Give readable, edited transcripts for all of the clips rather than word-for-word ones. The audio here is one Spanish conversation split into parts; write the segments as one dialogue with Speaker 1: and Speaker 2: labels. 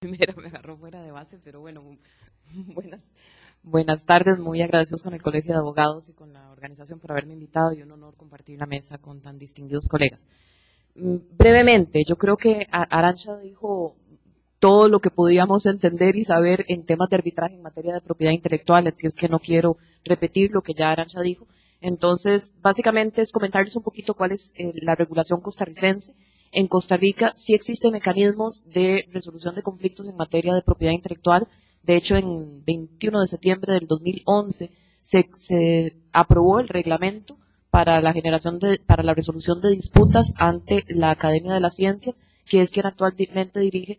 Speaker 1: Primera me agarró fuera de base, pero bueno, buenas, buenas tardes, muy agradecidos con el Colegio de Abogados y con la organización por haberme invitado y un honor compartir la mesa con tan distinguidos colegas. Brevemente, yo creo que Arantxa dijo todo lo que podíamos entender y saber en temas de arbitraje en materia de propiedad intelectual, así es que no quiero repetir lo que ya Arantxa dijo. Entonces, básicamente es comentarles un poquito cuál es la regulación costarricense. En Costa Rica sí existen mecanismos de resolución de conflictos en materia de propiedad intelectual. De hecho, en 21 de septiembre del 2011 se aprobó el reglamento para la resolución de disputas ante la Academia de las Ciencias, que es quien actualmente dirige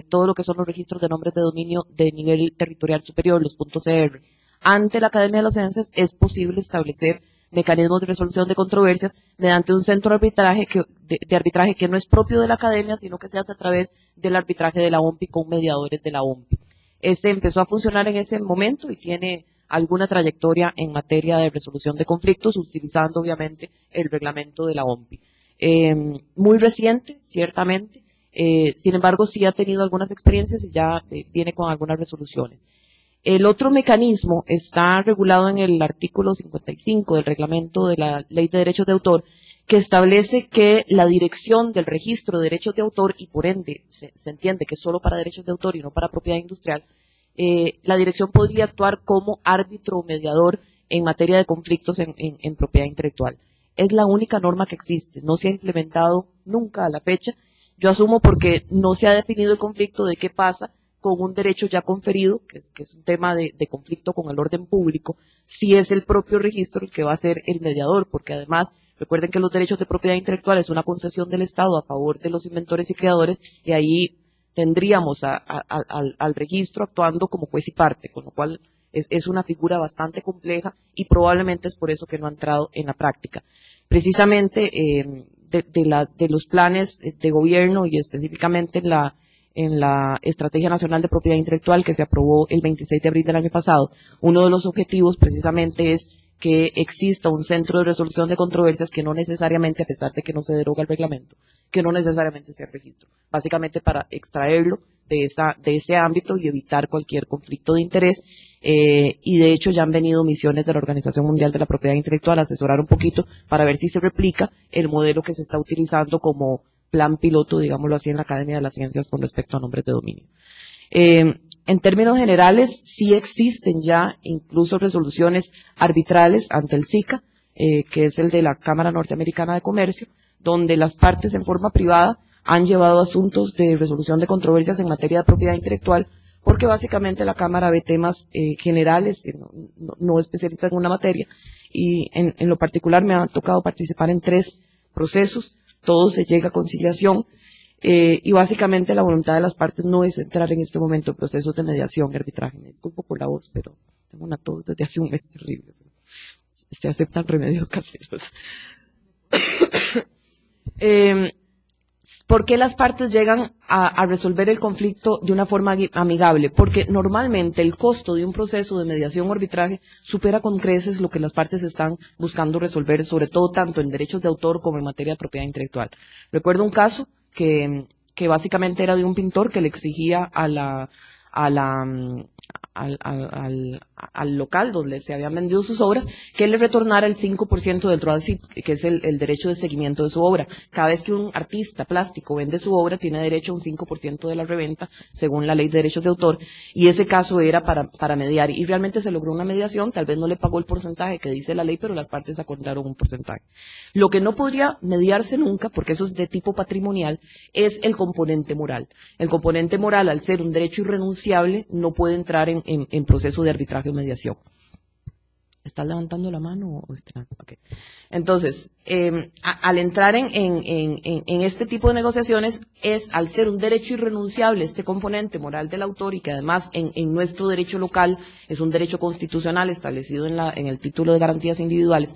Speaker 1: todo lo que son los registros de nombres de dominio de nivel territorial superior, los .cr. Ante la Academia de las Ciencias es posible establecer mecanismos de resolución de controversias mediante un centro de arbitraje que no es propio de la Academia, sino que se hace a través del arbitraje de la OMPI con mediadores de la OMPI. Este empezó a funcionar en ese momento y tiene alguna trayectoria en materia de resolución de conflictos, utilizando obviamente el reglamento de la OMPI. Muy reciente, ciertamente, sin embargo sí ha tenido algunas experiencias y ya viene con algunas resoluciones. El otro mecanismo está regulado en el artículo 55 del reglamento de la Ley de Derechos de Autor, que establece que la dirección del registro de derechos de autor, y por ende se entiende que es solo para derechos de autor y no para propiedad industrial, la dirección podría actuar como árbitro o mediador en materia de conflictos en propiedad intelectual. Es la única norma que existe, no se ha implementado nunca a la fecha. Yo asumo porque no se ha definido el conflicto de qué pasa con un derecho ya conferido, que es un tema de conflicto con el orden público, si es el propio registro el que va a ser el mediador, porque además, recuerden que los derechos de propiedad intelectual es una concesión del Estado a favor de los inventores y creadores, y ahí tendríamos al registro actuando como juez y parte, con lo cual es una figura bastante compleja y probablemente es por eso que no ha entrado en la práctica. Precisamente de los planes de gobierno y específicamente en la Estrategia Nacional de Propiedad Intelectual que se aprobó el 26 de abril del año pasado, uno de los objetivos precisamente es que exista un centro de resolución de controversias que no necesariamente, a pesar de que no se deroga el reglamento, que no necesariamente sea registro, básicamente para extraerlo de ese ámbito y evitar cualquier conflicto de interés, y de hecho ya han venido misiones de la Organización Mundial de la Propiedad Intelectual a asesorar un poquito para ver si se replica el modelo que se está utilizando como plan piloto, digámoslo así, en la Academia de las Ciencias con respecto a nombres de dominio. En términos generales, sí existen ya incluso resoluciones arbitrales ante el SICA, que es el de la Cámara Norteamericana de Comercio, donde las partes en forma privada han llevado asuntos de resolución de controversias en materia de propiedad intelectual, porque básicamente la Cámara ve temas generales, no especialistas en una materia, y en lo particular me ha tocado participar en 3 procesos, todo se llega a conciliación, y básicamente la voluntad de las partes no es entrar en este momento en procesos de mediación y arbitraje. Me disculpo por la voz, pero tengo una tos desde hace un mes terrible. Se aceptan remedios caseros. ¿Por qué las partes llegan a resolver el conflicto de una forma amigable? Porque normalmente el costo de un proceso de mediación o arbitraje supera con creces lo que las partes están buscando resolver, sobre todo tanto en derechos de autor como en materia de propiedad intelectual. Recuerdo un caso que básicamente era de un pintor que le exigía al local donde se habían vendido sus obras, que él le retornara el 5% del royalty, que es el derecho de seguimiento de su obra. Cada vez que un artista plástico vende su obra, tiene derecho a un 5% de la reventa, según la ley de derechos de autor, y ese caso era para mediar, y realmente se logró una mediación, tal vez no le pagó el porcentaje que dice la ley, pero las partes acordaron un porcentaje. Lo que no podría mediarse nunca, porque eso es de tipo patrimonial, es el componente moral. El componente moral, al ser un derecho irrenunciable, no puede entrar en proceso de arbitraje o mediación. ¿Estás levantando la mano o está? Okay. Entonces, al entrar en este tipo de negociaciones, al ser un derecho irrenunciable este componente moral del autor y que además en nuestro derecho local es un derecho constitucional establecido en el título de garantías individuales,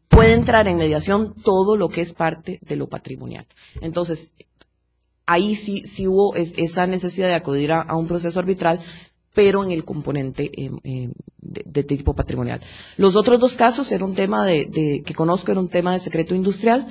Speaker 1: puede entrar en mediación todo lo que es parte de lo patrimonial. Entonces, ahí sí hubo esa necesidad de acudir a un proceso arbitral, pero en el componente
Speaker 2: tipo patrimonial. Los otros dos casos era un tema que conozco, era un tema de secreto industrial,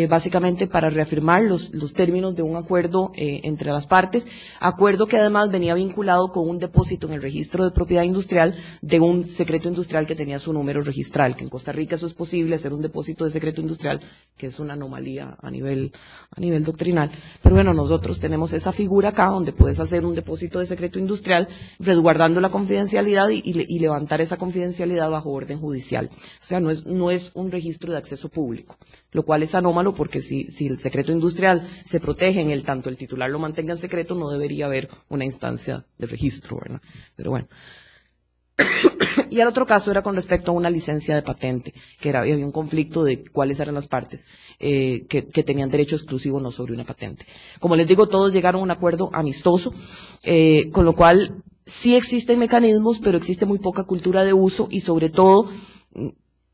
Speaker 2: básicamente para reafirmar los términos de un acuerdo entre las partes, acuerdo que además venía vinculado con un depósito en el registro de propiedad industrial de un secreto industrial que tenía su número registral, que en Costa Rica eso es posible, hacer un depósito de secreto industrial, que es una anomalía a nivel doctrinal, pero bueno, nosotros tenemos esa figura acá donde puedes hacer un depósito de secreto industrial resguardando la confidencialidad y levantar esa confidencialidad bajo orden judicial. O sea, no es un registro de acceso público, lo cual es anómalo porque si el secreto industrial se protege en tanto el titular lo mantenga en secreto, no debería haber una instancia de registro, ¿verdad? Pero bueno. Y el otro caso era con respecto a una licencia de patente, que había un conflicto de cuáles eran las partes que tenían derecho exclusivo no sobre una patente. Como les digo, todos llegaron a un acuerdo amistoso, con lo cual sí existen mecanismos, pero existe muy poca cultura de uso y sobre todo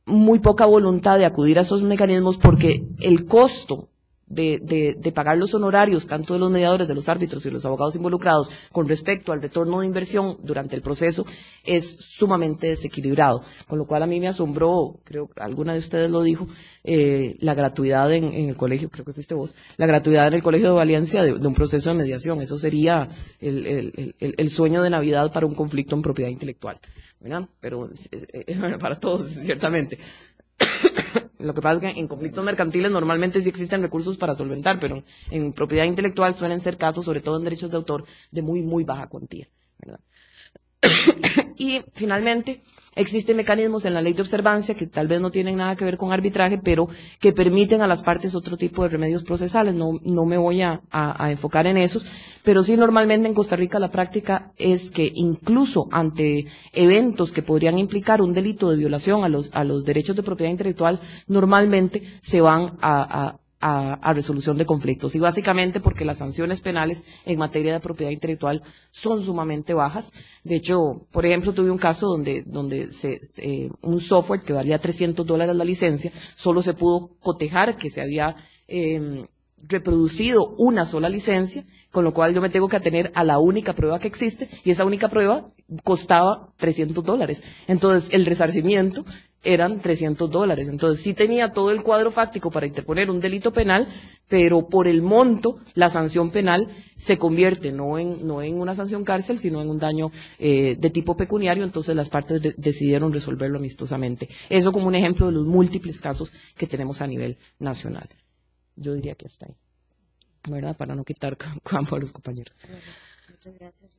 Speaker 2: muy poca voluntad de acudir a esos mecanismos porque el costo de pagar los honorarios, tanto de los mediadores, de los árbitros y de los abogados involucrados, con respecto al retorno de inversión durante el proceso, es sumamente desequilibrado. Con lo cual a mí me asombró, creo que alguna de ustedes lo dijo, la gratuidad en el colegio, creo que fuiste vos, la gratuidad en el colegio de Valencia de un proceso de mediación. Eso sería el sueño de Navidad para un conflicto en propiedad intelectual, ¿verdad? Pero bueno, para todos, ciertamente. Lo que pasa es que en conflictos mercantiles normalmente sí existen recursos para solventar, pero en propiedad intelectual suelen ser casos, sobre todo en derechos de autor, de muy, muy baja cuantía, ¿verdad? Y finalmente, existen mecanismos en la ley de observancia que tal vez no tienen nada que ver con arbitraje, pero que permiten a las partes otro tipo de remedios procesales. No me voy a enfocar en esos, pero sí normalmente en Costa Rica la práctica es que incluso ante eventos que podrían implicar un delito de violación a los derechos de propiedad intelectual, normalmente se van a resolución de conflictos, y básicamente porque las sanciones penales en materia de propiedad intelectual son sumamente bajas. De hecho, por ejemplo, tuve un caso donde un software que valía $300 la licencia, solo se pudo cotejar que se había reproducido una sola licencia, con lo cual yo me tengo que atener a la única prueba que existe, y esa única prueba costaba $300. Entonces, el resarcimiento eran $300. Entonces, sí tenía todo el cuadro fáctico para interponer un delito penal, pero por el monto, la sanción penal se convierte no en una sanción cárcel, sino en un daño de tipo pecuniario. Entonces, las partes decidieron resolverlo amistosamente. Eso como un ejemplo de los múltiples casos que tenemos a nivel nacional. Yo diría que hasta ahí, ¿verdad? Para no quitar campo a los compañeros.
Speaker 1: Muchas gracias.